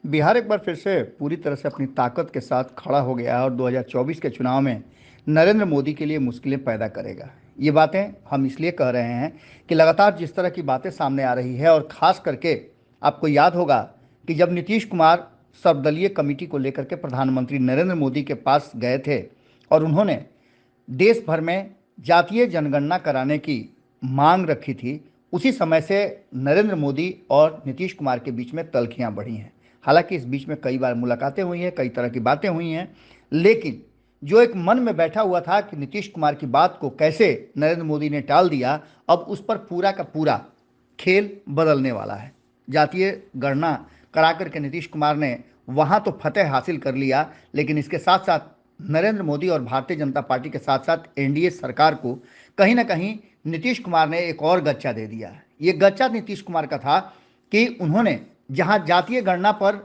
बिहार एक बार फिर से पूरी तरह से अपनी ताकत के साथ खड़ा हो गया है और 2024 के चुनाव में नरेंद्र मोदी के लिए मुश्किलें पैदा करेगा। ये बातें हम इसलिए कह रहे हैं कि लगातार जिस तरह की बातें सामने आ रही है और ख़ास करके आपको याद होगा कि जब नीतीश कुमार सर्वदलीय कमेटी को लेकर के प्रधानमंत्री नरेंद्र मोदी के पास गए थे और उन्होंने देश भर में जातीय जनगणना कराने की मांग रखी थी, उसी समय से नरेंद्र मोदी और नीतीश कुमार के बीच में तल्खियां बढ़ी हैं। हालांकि इस बीच में कई बार मुलाकातें हुई हैं, कई तरह की बातें हुई हैं, लेकिन जो एक मन में बैठा हुआ था कि नीतीश कुमार की बात को कैसे नरेंद्र मोदी ने टाल दिया, अब उस पर पूरा का पूरा खेल बदलने वाला है। जातीय गणना करा करके नीतीश कुमार ने वहाँ तो फतेह हासिल कर लिया, लेकिन इसके साथ साथ नरेंद्र मोदी और भारतीय जनता पार्टी के साथ साथ एनडीए सरकार को कहीं ना कहीं नीतीश कुमार ने एक और गच्चा दे दिया। ये गच्चा नीतीश कुमार का था कि उन्होंने जहां जातीय गणना पर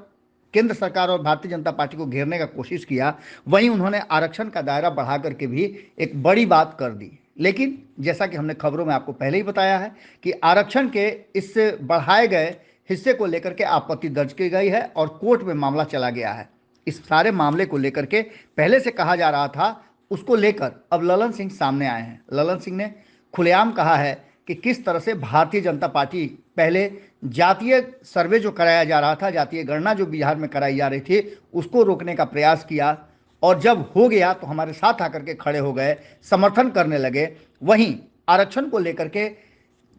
केंद्र सरकार और भारतीय जनता पार्टी को घेरने का कोशिश किया, वहीं उन्होंने आरक्षण का दायरा बढ़ा करके भी एक बड़ी बात कर दी। लेकिन जैसा कि हमने खबरों में आपको पहले ही बताया है कि आरक्षण के इस बढ़ाए गए हिस्से को लेकर के आपत्ति दर्ज की गई है और कोर्ट में मामला चला गया है। इस सारे मामले को लेकर के पहले से कहा जा रहा था, उसको लेकर अब ललन सिंह सामने आए हैं। ललन सिंह ने खुलेआम कहा है कि किस तरह से भारतीय जनता पार्टी पहले जातीय सर्वे जो कराया जा रहा था, जातीय गणना जो बिहार में कराई जा रही थी, उसको रोकने का प्रयास किया और जब हो गया तो हमारे साथ आकर के खड़े हो गए, समर्थन करने लगे। वहीं आरक्षण को लेकर के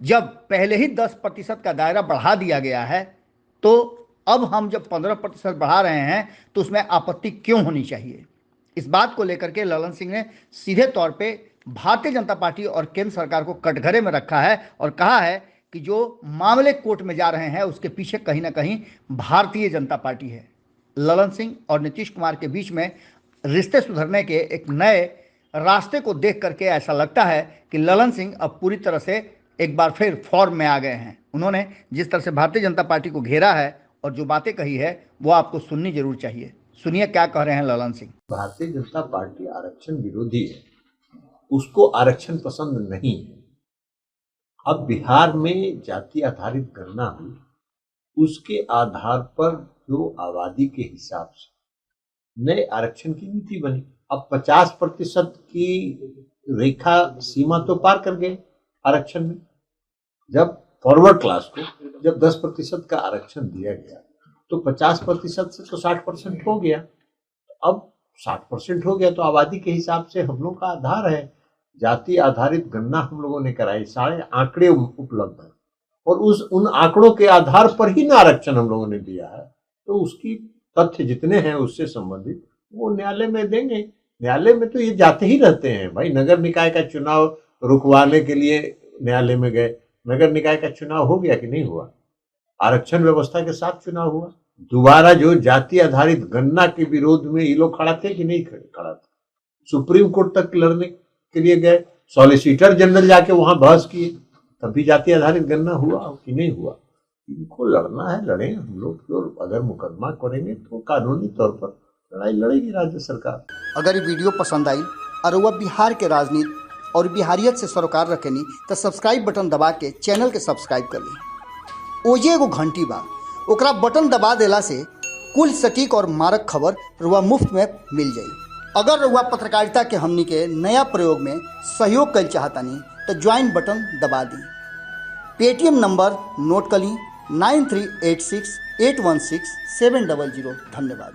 जब पहले ही 10% का दायरा बढ़ा दिया गया है, तो अब हम जब 15% बढ़ा रहे हैं तो उसमें आपत्ति क्यों होनी चाहिए। इस बात को लेकर के ललन सिंह ने सीधे तौर पे भारतीय जनता पार्टी और केंद्र सरकार को कटघरे में रखा है और कहा है कि जो मामले कोर्ट में जा रहे हैं उसके पीछे कहीं ना कहीं भारतीय जनता पार्टी है। ललन सिंह और नीतीश कुमार के बीच में रिश्ते सुधरने के एक नए रास्ते को देख करके ऐसा लगता है कि ललन सिंह अब पूरी तरह से एक बार फिर फॉर्म में आ गए हैं। उन्होंने जिस तरह से भारतीय जनता पार्टी को घेरा है और जो बातें कही है वो आपको सुननी जरूर चाहिए। सुनिए क्या कह रहे हैं ललन सिंह। भारतीय जनता पार्टी आरक्षण विरोधी है, उसको आरक्षण पसंद नहीं है। अब बिहार में जाति आधारित गणना हुई, उसके आधार पर जो आबादी के हिसाब से नए आरक्षण की नीति बनी। अब 50% की रेखा सीमा तो पार कर गए आरक्षण में। जब फॉरवर्ड क्लास को जब 10% का आरक्षण दिया गया तो 50% से तो 60% हो गया। अब 60% हो गया तो आबादी के हिसाब से हम लोग का आधार है, जाति आधारित गणना हम लोगों ने कराई, सारे आंकड़े उपलब्ध है और उन आंकड़ों के आधार पर ही ना आरक्षण हम लोगों ने दिया है। तो उसकी तथ्य जितने हैं उससे संबंधित वो न्यायालय में देंगे। न्यायालय में तो ये जाते ही रहते हैं भाई। नगर निकाय का चुनाव रुकवाने के लिए न्यायालय में गए, नगर निकाय का चुनाव हो गया कि नहीं हुआ? आरक्षण व्यवस्था के साथ चुनाव हुआ। दोबारा जो जाति आधारित गणना के विरोध में ये लोग खड़ा थे कि नहीं खड़ा थे? सुप्रीम कोर्ट तक लड़ने के लिए गए, सॉलिसिटर जनरल जाके वहां बहस किए, तब भी जाति आधारित गणना हुआ कि नहीं हुआ? इनको लड़ना है, लड़े हम लोग। तो अगर मुकदमा करेंगे तो कानूनी तौर पर लड़ाई लड़ेगी राज्य सरकार। अगर ये वीडियो पसंद आई और वह बिहार के राजनीति और बिहारियत से सरोकार रखेनी तो सब्सक्राइब बटन दबा के चैनल के सब्सक्राइब कर ली। ओजे एगो घंटी बा, ओकरा बटन दबा देला से कुल सटीक और मारक खबर रुआ मुफ्त में मिल जाई। अगर रुआ पत्रकारिता के हमनी के नया प्रयोग में सहयोग कर चाहतानी तो ज्वाइन बटन दबा दी। पेटीएम नंबर नोट कर ली 9386816700। धन्यवाद।